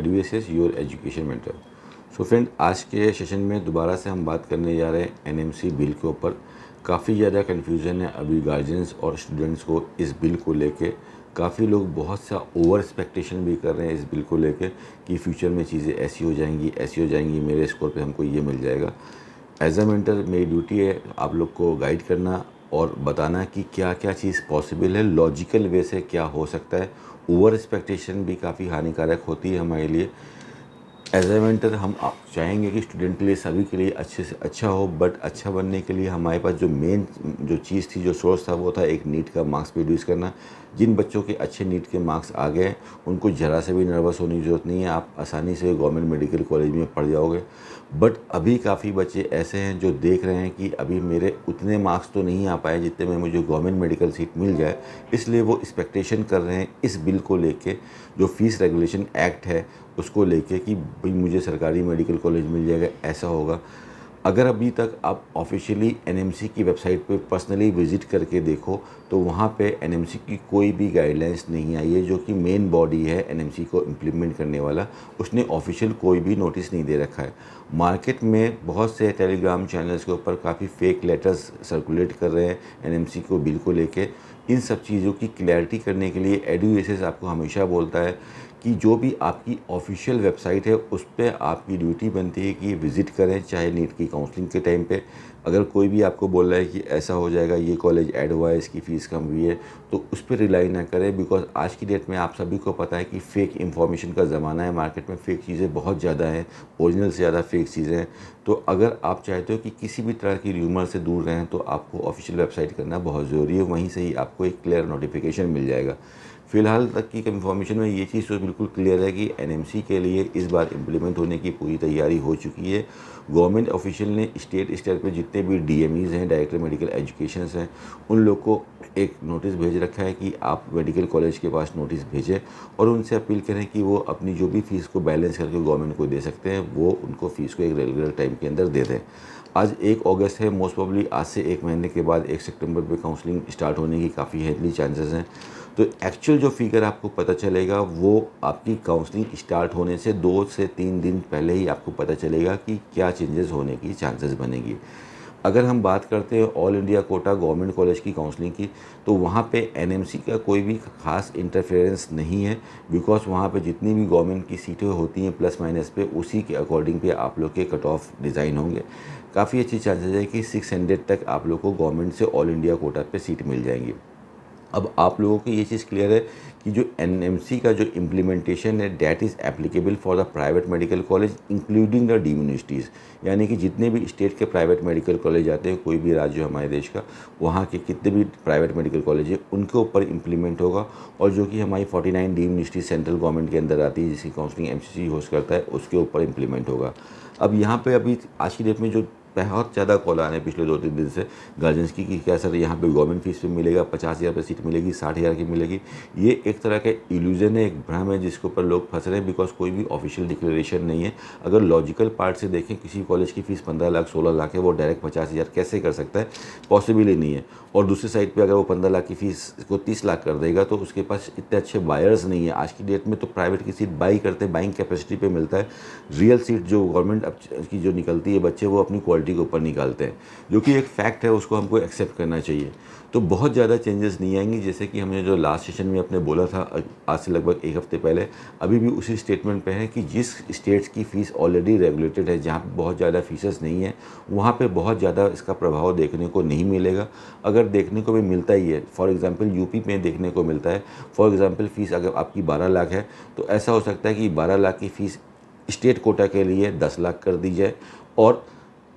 एडुएसिस your education mentor. So friend, आज के session में दोबारा से हम बात करने जा रहे हैं एनएमसी बिल के ऊपर। काफ़ी ज़्यादा कन्फ्यूज़न है अभी गार्जियंस और स्टूडेंट्स को इस बिल को लेके। काफ़ी लोग बहुत सा ओवर एक्सपेक्टेशन भी कर रहे हैं इस बिल को लेके कि फ्यूचर में चीज़ें ऐसी हो जाएंगी, मेरे स्कोर पे हमको ये मिल जाएगा। एज अ मेंटर मेरी ड्यूटी है आप लोग को गाइड करना और बताना कि क्या क्या चीज़ पॉसिबल है, लॉजिकल वे से क्या हो सकता है। ओवर एक्सपेक्टेशन भी काफ़ी हानिकारक होती है हमारे लिए। एज ए मेंटर हम चाहेंगे कि स्टूडेंट के लिए, सभी के लिए अच्छे से अच्छा हो, बट अच्छा बनने के लिए हमारे पास जो मेन जो चीज़ थी, जो सोर्स था, वो था एक नीट का मार्क्स प्रोड्यूस करना। जिन बच्चों के अच्छे नीट के मार्क्स आ गए उनको ज़रा से भी नर्वस होने की ज़रूरत नहीं है, आप आसानी से गवर्नमेंट मेडिकल कॉलेज में पढ़ जाओगे। बट अभी काफ़ी बच्चे ऐसे हैं जो देख रहे हैं कि अभी मेरे उतने मार्क्स तो नहीं आ पाए जितने में मुझे गवर्नमेंट मेडिकल सीट मिल जाए, इसलिए वो एक्सपेक्टेशन कर रहे हैं इस बिल को लेके, जो फीस रेगुलेशन एक्ट है उसको लेके, कि भाई मुझे सरकारी मेडिकल कॉलेज मिल जाएगा, ऐसा होगा। अगर अभी तक आप ऑफिशियली एनएमसी की वेबसाइट पे पर्सनली विज़िट करके देखो तो वहाँ पे एनएमसी की कोई भी गाइडलाइंस नहीं आई है, जो कि मेन बॉडी है एनएमसी को इम्प्लीमेंट करने वाला। उसने ऑफिशियल कोई भी नोटिस नहीं दे रखा है। मार्केट में बहुत से टेलीग्राम चैनल्स के ऊपर काफ़ी फेक लेटर्स सर्कुलेट कर रहे हैं एनएमसी को बिल को लेके। इन सब चीज़ों की क्लैरिटी करने के लिए एडुएसिस आपको हमेशा बोलता है कि जो भी आपकी ऑफिशियल वेबसाइट है उस पर आपकी ड्यूटी बनती है कि विज़िट करें, चाहे नीट की काउंसलिंग के टाइम पे। अगर कोई भी आपको बोल रहा है कि ऐसा हो जाएगा, ये कॉलेज ऐड हुआ है, इसकी फ़ीस कम हुई है, तो उस पर रिलाई ना करें। बिकॉज आज की डेट में आप सभी को पता है कि फ़ेक इन्फॉर्मेशन का ज़माना है, मार्केट में फ़ेक चीज़ें बहुत ज़्यादा हैं, ओरिजिनल से ज़्यादा फ़ेक चीज़ें हैं। तो अगर आप चाहते हो कि किसी भी तरह की र्यूमर से दूर रहें तो आपको ऑफिशियल वेबसाइट करना बहुत ज़रूरी है, वहीं से ही आपको एक क्लियर नोटिफिकेशन मिल जाएगा। फ़िलहाल तक की इन्फॉर्मेशन में ये चीज़ तो बिल्कुल क्लियर है कि एनएमसी के लिए इस बार इम्प्लीमेंट होने की पूरी तैयारी हो चुकी है। गवर्नमेंट ऑफिशियल ने स्टेट स्तर पे जितने भी डीएमईज़ हैं, डायरेक्टर मेडिकल एजुकेशंस हैं, उन लोग को एक नोटिस भेज रखा है कि आप मेडिकल कॉलेज के पास नोटिस भेजें और उनसे अपील करें कि वो अपनी जो भी फ़ीस को बैलेंस करके गवर्नमेंट को दे सकते हैं, वो उनको फ़ीस को एक रेगुलर टाइम के अंदर दे दें। आज 1 अगस्त है, मोस्ट प्रोबेबली आज से 1 महीने के बाद 1 सितंबर पे काउंसलिंग स्टार्ट होने की काफ़ी हेल्दी चांसेस हैं। तो एक्चुअल जो फिगर आपको पता चलेगा वो आपकी काउंसलिंग स्टार्ट होने से 2 से 3 दिन पहले ही आपको पता चलेगा कि क्या चेंजेस होने की चांसेस बनेगी। अगर हम बात करते हैं all India quota government college की काउंसलिंग की, तो वहाँ पे एनएमसी का कोई भी खास इंटरफेरेंस नहीं है। बिकॉज वहाँ पे जितनी भी गवर्नमेंट की सीटें होती हैं प्लस माइनस पे, उसी के अकॉर्डिंग पे आप लोग के कट ऑफ डिज़ाइन होंगे। काफ़ी अच्छी चांसेस है कि 600 तक आप लोग को गवर्नमेंट से ऑल इंडिया कोटा पे सीट मिल जाएंगी। अब आप लोगों को ये चीज़ क्लियर है कि जो एनएमसी का जो इम्प्लीमेंटेशन है that is applicable for the private medical college including the deemed universities. यानी कि जितने भी स्टेट के प्राइवेट मेडिकल कॉलेज आते हैं, कोई भी राज्य हमारे देश का, वहाँ के कितने भी प्राइवेट मेडिकल कॉलेज है उनके ऊपर इम्प्लीमेंट होगा। और जो कि हमारी 49 डीम्ड यूनिवर्सिटी सेंट्रल गवर्नमेंट के अंदर आती है, जिसकी काउंसलिंग एमसीसी होस्ट करता है, उसके ऊपर इम्प्लीमेंट होगा। अब यहाँ पे अभी आज की डेट में जो बहुत ज़्यादा कॉल आ रहे हैं पिछले 2-3 दिन से गार्जियंस की कि क्या सर यहाँ पे गवर्नमेंट फीस पे मिलेगा, 50,000 पे सीट मिलेगी, 60,000 की मिलेगी। ये एक तरह का इल्यूजन है, एक भ्रम है जिसके ऊपर लोग फंस रहे हैं। बिकॉज कोई भी ऑफिशियल डिक्लेरेशन नहीं है। अगर लॉजिकल पार्ट से देखें, किसी कॉलेज की फ़ीस 15 लाख 16 लाख है, वो डायरेक्ट 50,000 कैसे कर सकता है? पॉसिबल ही नहीं है। और दूसरी साइड पर अगर वो 15 लाख की फ़ीस को 30 लाख कर देगा तो उसके पास इतने अच्छे बायर्स नहीं है। आज की डेट में तो प्राइवेट की सीट बाई करते हैं, बाइंग कैपेसिटी पे मिलता है। रियल सीट जो गवर्नमेंट की जो निकलती है, बच्चे वो अपनी क्वालिटी के ऊपर निकालते हैं, जो कि एक फैक्ट है, उसको हमको एक्सेप्ट करना चाहिए। तो बहुत ज़्यादा चेंजेस नहीं आएंगी, जैसे कि हमने जो लास्ट सेशन में अपने बोला था आज से लगभग 1 हफ्ते पहले, अभी भी उसी स्टेटमेंट पे है कि जिस स्टेट्स की फ़ीस ऑलरेडी रेगुलेटेड है, जहाँ पे बहुत ज़्यादा फीसेस नहीं है, वहाँ पे बहुत ज़्यादा इसका प्रभाव देखने को नहीं मिलेगा। अगर देखने को भी मिलता ही है, फॉर एग्जांपल यूपी में देखने को मिलता है। फॉर एग्जांपल फ़ीस अगर आपकी 12 लाख है तो ऐसा हो सकता है कि 12 लाख की फ़ीस स्टेट कोटा के लिए 10 लाख कर दी जाए और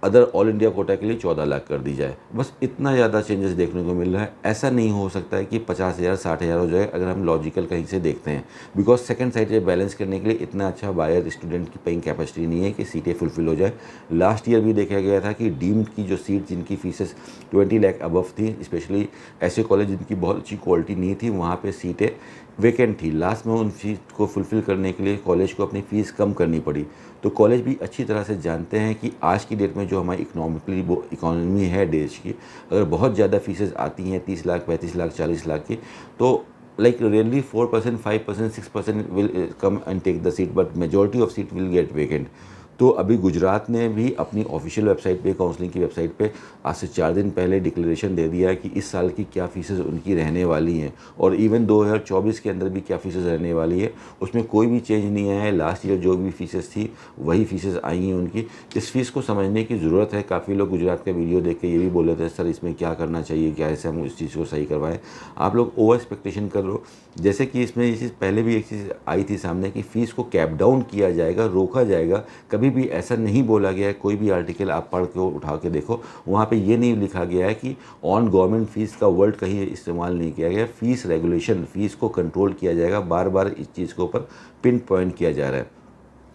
अदर ऑल इंडिया कोटा के लिए 14 लाख कर दी जाए। बस इतना ज़्यादा चेंजेस देखने को मिल रहा है। ऐसा नहीं हो सकता है कि 50,000 60,000 हो जाए अगर हम लॉजिकल कहीं से देखते हैं। बिकॉज सेकंड साइड से बैलेंस करने के लिए इतना अच्छा बायर स्टूडेंट की पेइंग कैपेसिटी नहीं है कि सीटें फुलफिल हो जाए। लास्ट ईयर भी देखा गया था कि डीम्ड की जो सीट जिनकी फीसेस 20 लाख अबव थी, स्पेशली ऐसे कॉलेज जिनकी बहुत अच्छी क्वालिटी नहीं थी, वहाँ पर सीटें वैकेंट थी। लास्ट में उन सीट को फुलफ़िल करने के लिए कॉलेज को अपनी फ़ीस कम करनी पड़ी। तो कॉलेज भी अच्छी तरह से जानते हैं कि आज की डेट में जो हमारी इकोनॉमिकली वो इकोनॉमी है देश की, अगर बहुत ज़्यादा फ़ीसेस आती हैं 30 लाख 35 लाख 40 लाख की, तो like really 4%, 5%, 6% will come and take the seat, but majority of seat will get vacant. तो अभी गुजरात ने भी अपनी ऑफिशियल वेबसाइट पे, काउंसलिंग की वेबसाइट पे आज से 4 दिन पहले डिक्लेरेशन दे दिया है कि इस साल की क्या फ़ीसेस उनकी रहने वाली हैं, और इवन 2024 के अंदर भी क्या फ़ीसेस रहने वाली है उसमें कोई भी चेंज नहीं आया है। लास्ट ईयर जो भी फ़ीसेस थी वही फ़ीसेस आई हैं उनकी। इस फ़ीस को समझने की ज़रूरत है। काफ़ी लोग गुजरात का वीडियो देख के ये भी बोल रहे थे सर इसमें क्या करना चाहिए, क्या ऐसे हम इस चीज़ को सही करवाएं। आप लोग ओवर एक्सपेक्टेशन कर लो। जैसे कि इसमें ये चीज़ पहले भी एक चीज़ आई थी सामने कि फ़ीस को कैप डाउन किया जाएगा, रोका जाएगा। कभी भी ऐसा नहीं बोला गया है। कोई भी आर्टिकल आप पढ़ के उठा के देखो, वहाँ पे ये नहीं लिखा गया है कि ऑन गवर्नमेंट फ़ीस का वर्ड कहीं इस्तेमाल नहीं किया गया। फ़ीस रेगुलेशन, फ़ीस को कंट्रोल किया जाएगा। बार बार इस चीज़ के ऊपर पिन पॉइंट किया जा रहा है।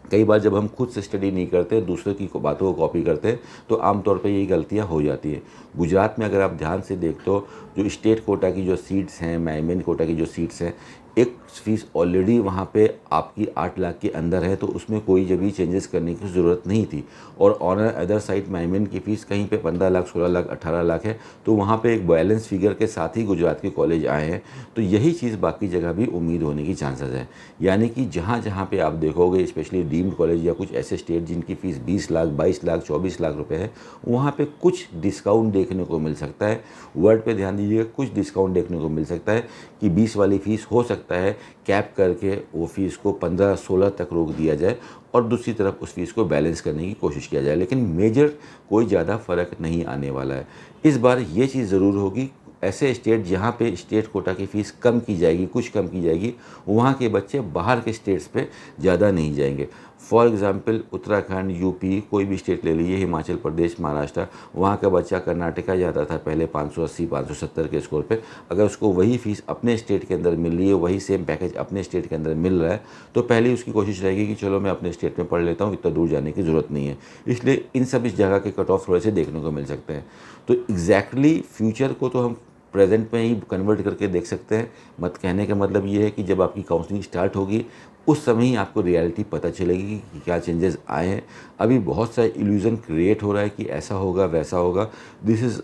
कई बार जब हम खुद से स्टडी नहीं करते, दूसरों की बातों को कॉपी करते हैं, तो आमतौर पे यही गलतियां हो जाती हैं। गुजरात में अगर आप ध्यान से देखते हो, जो स्टेट कोटा की जो सीट्स हैं, मैनेजमेंट कोटा की जो सीट्स हैं, एक फ़ीस ऑलरेडी वहाँ पे आपकी 8 लाख के अंदर है, तो उसमें कोई जब भी चेंजेस करने की ज़रूरत नहीं थी। और ऑन अदर साइड मैनेजमेंट की फ़ीस कहीं पे 15 लाख, 16 लाख, 18 लाख है, तो वहाँ पे एक बैलेंस फिगर के साथ ही गुजरात के कॉलेज आए हैं। तो यही चीज़ बाकी जगह भी उम्मीद होने की चांसेस है। यानी कि जहाँ जहाँ पे आप देखोगे, स्पेशली डीम्ड कॉलेज या कुछ ऐसे स्टेट जिनकी फ़ीस 20 लाख, 22 लाख, 24 लाख रुपए है, वहाँ पे कुछ डिस्काउंट देखने को मिल सकता है। वर्ड पे ध्यान दीजिएगा, कुछ डिस्काउंट देखने को मिल सकता है कि 20 वाली फ़ीस हो सकता है कैप करके वो फ़ीस को 15-16 तक रोक दिया जाए, और दूसरी तरफ उस फ़ीस को बैलेंस करने की कोशिश किया जाए। लेकिन मेजर कोई ज़्यादा फ़र्क नहीं आने वाला है। इस बार ये चीज़ ज़रूर होगी, ऐसे स्टेट जहाँ पे स्टेट कोटा की फ़ीस कम की जाएगी, कुछ कम की जाएगी, वहाँ के बच्चे बाहर के स्टेट्स पे ज़्यादा नहीं जाएंगे। फॉर एग्ज़ाम्पल उत्तराखंड, यूपी, कोई भी स्टेट ले लीजिए, हिमाचल प्रदेश, महाराष्ट्र, वहाँ का बच्चा कर्नाटका जाता था पहले 580, 570 के स्कोर पे। अगर उसको वही फ़ीस अपने स्टेट के अंदर मिल रही है, वही सेम पैकेज अपने स्टेट के अंदर मिल रहा है, तो पहले उसकी कोशिश रहेगी कि चलो मैं अपने स्टेट में पढ़ लेता हूँ, इतना दूर जाने की ज़रूरत नहीं है। इसलिए इन सब इस जगह के कट ऑफ थोड़े से देखने को मिल सकते हैं। तो एग्जैक्टली फ्यूचर को तो हम प्रेजेंट में ही कन्वर्ट करके देख सकते हैं। मत कहने का मतलब ये है कि जब आपकी काउंसलिंग स्टार्ट होगी, उस समय ही आपको रियलिटी पता चलेगी कि क्या चेंजेस आए हैं। अभी बहुत सा इल्यूज़न क्रिएट हो रहा है कि ऐसा होगा, वैसा होगा। This is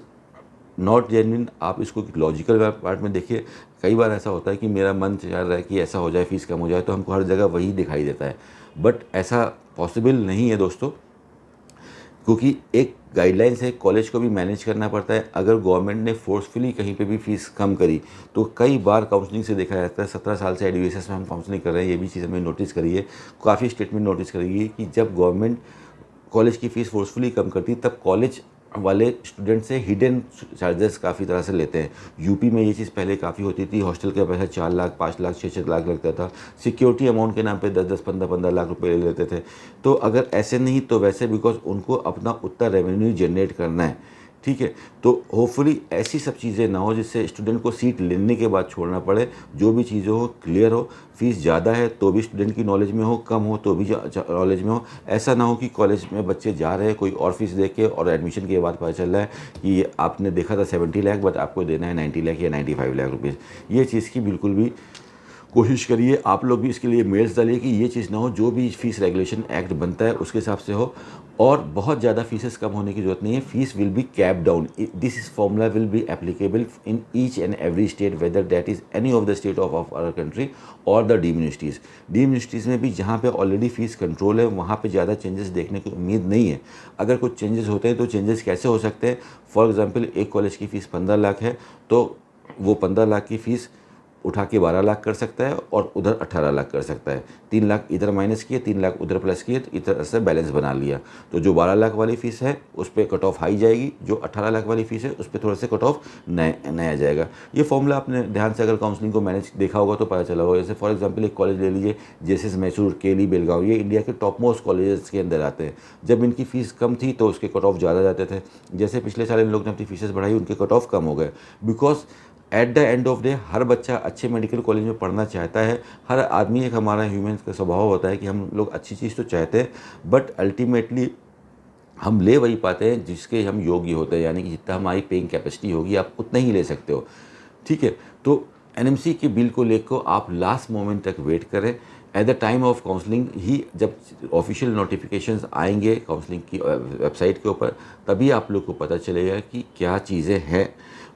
not genuine. आप इसको लॉजिकल पार्ट में देखिए। कई बार ऐसा होता है कि मेरा मन चाह रहा है कि ऐसा हो जाए, फ़ीस कम हो जाए, तो हमको हर जगह वही दिखाई देता है, बट ऐसा पॉसिबल नहीं है दोस्तों, क्योंकि एक गाइडलाइंस है, कॉलेज को भी मैनेज करना पड़ता है। अगर गवर्नमेंट ने फोर्सफुली कहीं पे भी फ़ीस कम करी, तो कई बार काउंसलिंग से देखा जाता है, 17 साल से एडुकेशन में हम काउंसलिंग कर रहे हैं, ये भी चीज़ हमें नोटिस करी है, काफ़ी स्टेटमेंट नोटिस करेगी कि जब गवर्नमेंट कॉलेज की फ़ीस फोर्सफुली कम करती, तब कॉलेज वाले स्टूडेंट से हिडन चार्जेस काफ़ी तरह से लेते हैं। यूपी में ये चीज़ पहले काफ़ी होती थी, हॉस्टल का पैसा 4 लाख, 5 लाख, 6-6 लाख लगता था। सिक्योरिटी अमाउंट के नाम पे 10-10, 15-15 लाख रुपए ले लेते थे। तो अगर ऐसे नहीं तो वैसे, बिकॉज उनको अपना उतना रेवेन्यू जनरेट करना है, ठीक है। तो होपफुली ऐसी सब चीज़ें ना हो जिससे स्टूडेंट को सीट लेने के बाद छोड़ना पड़े। जो भी चीज़ें हो क्लियर हो, फीस ज़्यादा है तो भी स्टूडेंट की नॉलेज में हो, कम हो तो भी नॉलेज में हो। ऐसा ना हो कि कॉलेज में बच्चे जा रहे हैं कोई और फीस दे के, और एडमिशन के बाद पता चल रहा है कि आपने देखा था 70 लाख, बट आपको देना है 90 लाख या 95 लाख रुपीज़। ये चीज़ की बिल्कुल भी कोशिश करिए। आप लोग भी इसके लिए मेल्स डालिए कि ये चीज़ ना हो। जो भी फ़ीस रेगुलेशन एक्ट बनता है उसके हिसाब से हो, और बहुत ज़्यादा फीसेस कम होने की ज़रूरत नहीं है। Fees will be cap down. This is formula will be applicable in each and every state, whether that is any of the state of our country और the deemed universities. Deemed universities में भी जहाँ पे already fees control है, वहाँ पे ज़्यादा changes देखने की उम्मीद नहीं है। अगर कुछ चेंजेस होते हैं तो चेंजेस कैसे हो सकते हैं? फॉर एग्जाम्पल, एक कॉलेज की फ़ीस 15 लाख है, तो वो 15 लाख की फ़ीस उठा के 12 लाख कर सकता है, और उधर 18 लाख कर सकता है। 3 लाख इधर माइनस किए, 3 लाख उधर प्लस किए, तो इस तरह से बैलेंस बना लिया। तो जो 12 लाख वाली फ़ीस है उस पर कट ऑफ हाई जाएगी, जो 18 लाख वाली फ़ीस है उस पर थोड़ा सा कट ऑफ नया जाएगा। ये फॉर्मूला आपने ध्यान से अगर काउंसलिंग को मैनेज देखा होगा तो पता चला होगा। जैसे फॉर एग्जाम्पल एक कॉलेज ले लीजिए, जेएसएस मैसूर, केली, बेलगांव, ये इंडिया के टॉप मोस्ट कॉलेजेस के अंदर आते हैं। जब इनकी फ़ीस कम थी तो उसके कट ऑफ ज़्यादा जाते थे। जैसे पिछले साल इन लोग ने अपनी फीसेस बढ़ाई, उनके कट ऑफ कम हो गए। Because at the end of day हर बच्चा अच्छे मेडिकल कॉलेज में पढ़ना चाहता है। हर आदमी, एक हमारा ह्यूमन का स्वभाव होता है कि हम लोग अच्छी चीज़ तो चाहते हैं, बट अल्टीमेटली हम ले वही पाते हैं जिसके हम योग्य होते हैं। यानी कि जितना हमारी पेइंग कैपेसिटी होगी आप उतना ही ले सकते हो, ठीक है। तो एनएमसी के बिल को लेकर आप लास्ट मोमेंट तक वेट करें। At the time of counselling ही, जब ऑफिशियल नोटिफिकेशंस आएंगे काउंसलिंग की वेबसाइट के ऊपर, तभी आप लोग को पता चलेगा कि क्या चीज़ें हैं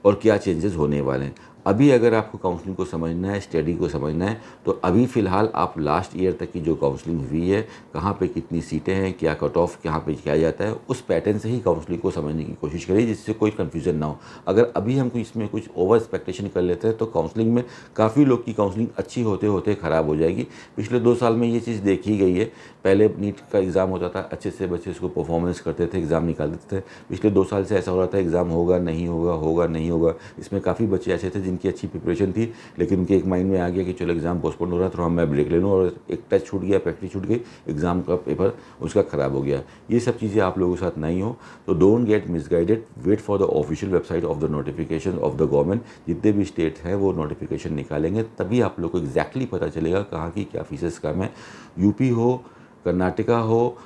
और क्या चेंजेस होने वाले हैं। अभी अगर आपको काउंसलिंग को समझना है, स्टडी को समझना है, तो अभी फ़िलहाल आप लास्ट ईयर तक की जो काउंसलिंग हुई है, कहाँ पे कितनी सीटें हैं, क्या कट ऑफ कहाँ पे किया जाता है, उस पैटर्न से ही काउंसलिंग को समझने की कोशिश करिए, जिससे कोई कन्फ्यूज़न ना हो। अगर अभी हम इसमें कुछ ओवर एक्सपेक्टेशन कर लेते हैं तो काउंसलिंग में काफ़ी लोग की काउंसलिंग अच्छी होते होते ख़राब हो जाएगी। पिछले 2 साल में ये चीज़ देखी गई है। पहले नीट का एग्ज़ाम होता था, अच्छे से बच्चे उसको परफॉर्मेंस करते थे, एग्ज़ाम निकाल देते थे। पिछले 2 साल से ऐसा हो रहा था, एग्ज़ाम होगा, नहीं होगा, होगा, नहीं होगा। इसमें काफ़ी बच्चे ऐसे थे जिनकी अच्छी प्रिपरेशन थी, लेकिन उनके एक माइंड में आ गया कि चलो एग्ज़ाम पोस्टपोन हो रहा है, थोड़ा मैं ब्रेक ले लूँ, और एक टेस्ट छूट गया, प्रैक्टिस छूट गई, एग्ज़ाम का पेपर उसका ख़राब हो गया। ये सब चीज़ें आप लोगों के साथ नहीं हो, तो don't get misguided, wait for the official website of the notification of the government. जितने भी स्टेट हैं वो नोटिफिकेशन निकालेंगे, तभी आप लोग को एग्जैक्टली पता चलेगा कहाँ की क्या फीसेस कम है। यूपी हो, कर्नाटका हो,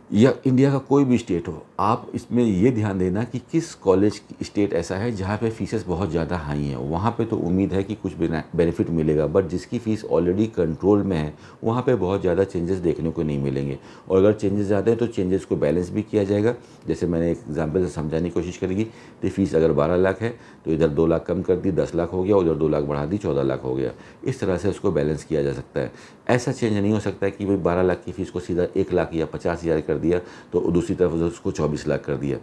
या इंडिया का कोई भी स्टेट हो, आप इसमें ये ध्यान देना कि किस कॉलेज की स्टेट ऐसा है जहाँ पे फीसेस बहुत ज़्यादा हाई हैं। वहाँ पे तो उम्मीद है कि कुछ बेनिफिट मिलेगा, बट जिसकी फ़ीस ऑलरेडी कंट्रोल में है वहाँ पे बहुत ज़्यादा चेंजेस देखने को नहीं मिलेंगे। और अगर चेंजेस आते हैं तो चेंजेस को बैलेंस भी किया जाएगा। जैसे मैंने एक एग्जाम्पल से समझाने की कोशिश करेगी, तो फ़ीस अगर 12 लाख है तो इधर 2 लाख कम कर दी, 10 लाख हो गया, उधर 2 लाख बढ़ा दी, 14 लाख हो गया। इस तरह से उसको बैलेंस किया जा सकता है। ऐसा चेंज नहीं हो सकता है कि भाई 12 लाख की फ़ीस को सीधा 1 लाख या 50,000 कर दिया, तो दूसरी तरफ उसको 24 लाख कर दिया।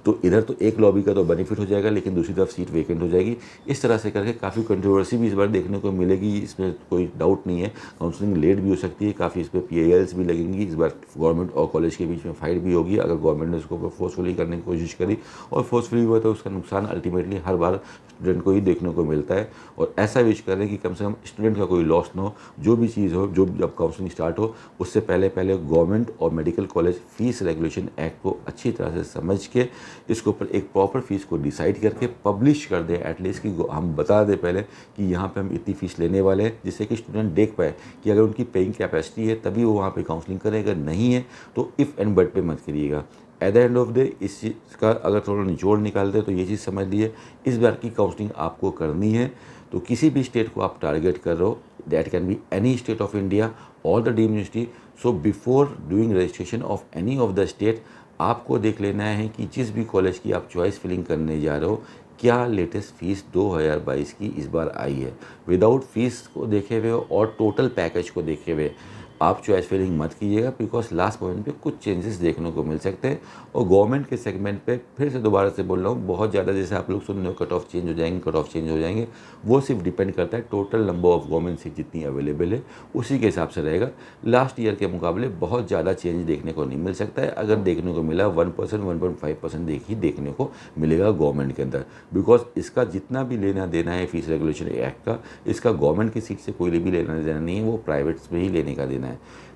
तो इधर तो एक लॉबी का तो बेनिफिट हो जाएगा, लेकिन दूसरी तरफ सीट वेकेंट हो जाएगी। इस तरह से करके काफ़ी कंट्रोवर्सी भी इस बार देखने को मिलेगी, इसमें कोई डाउट नहीं है। काउंसलिंग लेट भी हो सकती है, काफ़ी इस पर PILs भी लगेंगी। इस बार गवर्नमेंट और कॉलेज के बीच में फाइट भी होगी अगर गवर्नमेंट ने उसको फोर्सफुली करने की कोशिश करी, और फोर्सफुली हुआ तो उसका नुकसान अल्टीमेटली हर बार स्टूडेंट को ही देखने को मिलता है। और ऐसा विश करें कि कम से कम स्टूडेंट का कोई लॉस ना हो। जो भी चीज़ हो, जो जब काउंसलिंग स्टार्ट हो, उससे पहले गवर्नमेंट और medical college fees regulation act को अच्छी तरह से समझ के इसके ऊपर एक प्रॉपर फीस को डिसाइड करके पब्लिश कर दें। एटलीस्ट कि हम बता दें पहले कि यहाँ पे हम इतनी फ़ीस लेने वाले हैं, जिससे कि स्टूडेंट देख पाए कि अगर उनकी पेइंग कैपेसिटी है तभी वो वहाँ पे काउंसलिंग करें, अगर नहीं है तो इफ़ एंड बट पे मत करिएगा। Eight the end of day इस चीज़ का अगर थोड़ा निचोड़ निकालते तो ये चीज़ समझ लिए, इस बार की काउंसलिंग आपको करनी है तो किसी भी स्टेट को आप टारगेट कर रहे हो, that can be any state of India और the deemed university. So before doing registration of any of the state, आपको देख लेना है कि जिस भी कॉलेज की आप चॉइस फिलिंग करने जा रहे हो, क्या लेटेस्ट फ़ीस 2022 की इस बार आई है। विदाउट फीस को देखे हुए और टोटल पैकेज को देखे हुए आप चॉइस फिलिंग मत कीजिएगा, बिकॉज लास्ट मोमेंट पे कुछ चेंजेस देखने को मिल सकते हैं। और गवर्नमेंट के सेगमेंट पे फिर से दोबारा से बोल रहा हूँ, बहुत ज़्यादा जैसे आप लोग सुन रहे हो कट ऑफ चेंज हो जाएंगे, कट ऑफ चेंज हो जाएंगे, वो सिर्फ डिपेंड करता है total number of government seat जितनी अवेलेबल है उसी के हिसाब से रहेगा। लास्ट ईयर के मुकाबले बहुत ज़्यादा चेंज देखने को नहीं मिल सकता है। अगर देखने को मिला 1%, 1.5% ही देखने को मिलेगा गवर्नमेंट के अंदर, बिकॉज इसका जितना भी लेना देना है फीस रेगुलेशन एक्ट का, इसका गवर्नमेंट की सीट से कोई भी लेना देना नहीं है, वो प्राइवेट्स में ही लेने का देना है।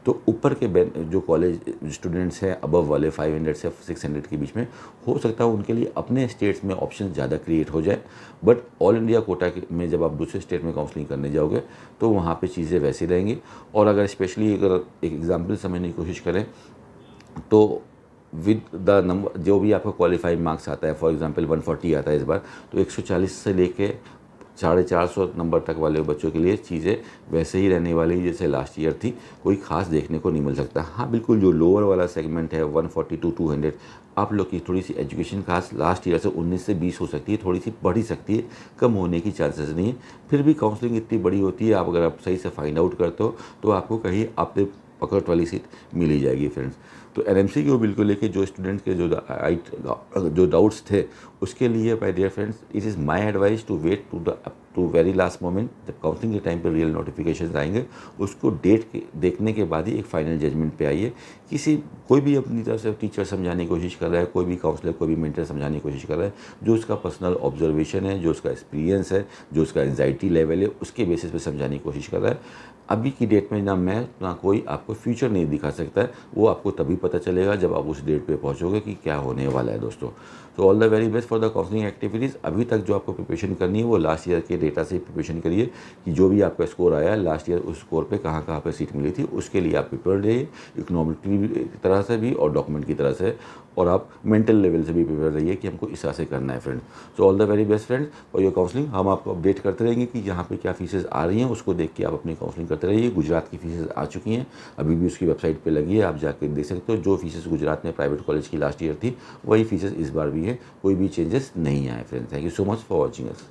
तो ऊपर के जो कॉलेज स्टूडेंट्स हैं अबव वाले 500 से 600 के बीच में, हो सकता है उनके लिए अपने स्टेट्स में ऑप्शन ज़्यादा क्रिएट हो जाए, बट ऑल इंडिया कोटा में जब आप दूसरे स्टेट में काउंसलिंग करने जाओगे तो वहाँ पे चीज़ें वैसी रहेंगी। और अगर स्पेशली अगर एक एग्जांपल समझने की कोशिश करें तो विद द नंबर जो भी आपका क्वालिफाइड मार्क्स आता है, फॉर एग्जांपल 140 आता है इस बार, तो 140 से लेके 450 नंबर तक वाले बच्चों के लिए चीज़ें वैसे ही रहने वाली जैसे लास्ट ईयर थी, कोई खास देखने को नहीं मिल सकता। हाँ बिल्कुल, जो लोअर वाला सेगमेंट है 140 to 200, आप लोग की थोड़ी सी एजुकेशन खास लास्ट ईयर से 19 से 20 हो सकती है, थोड़ी सी बढ़ ही सकती है, कम होने की चांसेस नहीं है। फिर भी काउंसलिंग इतनी बड़ी होती है, आप अगर आप सही से फाइंड आउट करते हो तो आपको कहीं आपने पकड़ वाली सीट मिल ही जाएगी फ्रेंड्स। तो NMC के बिल को लेके जो स्टूडेंट्स के जो डाउट्स थे, उसके लिए my dear friends, it is my advice to wait to very last moment, जब काउंसलिंग के टाइम पे रियल नोटिफिकेशन आएंगे उसको देखने के बाद ही एक फाइनल जजमेंट पे आइए। कोई भी अपनी तरफ से टीचर समझाने की कोशिश कर रहा है, कोई भी काउंसलर, कोई भी मेंटर समझाने की कोशिश कर रहा है, जो उसका पर्सनल ऑब्जर्वेशन है, जो उसका एक्सपीरियंस है, जो उसका एंजाइटी लेवल है, उसके बेसिस पे समझाने की कोशिश कर रहा है। अभी की डेट में ना मैं ना कोई आपको फ्यूचर नहीं दिखा सकता है, वो आपको तभी पता चलेगा जब आप उस डेट पे पहुंचोगे कि क्या होने वाला है दोस्तों। तो all the very best for the counselling activities. अभी तक जो आपको प्रिपरेशन करनी है वो लास्ट ईयर के डेटा से प्रिपरेशन करिए, कि जो भी आपका स्कोर आया लास्ट ईयर उस स्कोर पे कहाँ कहाँ पे सीट मिली थी, उसके लिए आप प्रिपेयर रहिए, इकोनॉमिकली की तरह से भी और डॉक्यूमेंट की तरह से, और आप मेंटल लेवल से भी प्रिपेयर रहिए कि हमको इस तरह से करना है friends. So all the very best friends for your counselling. हम आपको अपडेट करते रहेंगे कि यहाँ पे क्या फीसेस आ रही हैं, उसको देख के आप अपनी काउंसलिंग करते रहिए। गुजरात की फीसेस आ चुकी हैं, अभी भी उसकी वेबसाइट पे लगी है, आप जाकर देख सकते हो। जो फीसेस गुजरात में प्राइवेट कॉलेज की लास्ट ईयर थी, वही फीसेस इस बार भी है, कोई भी चेंजेस नहीं आए friends. Thank you so much for watching us.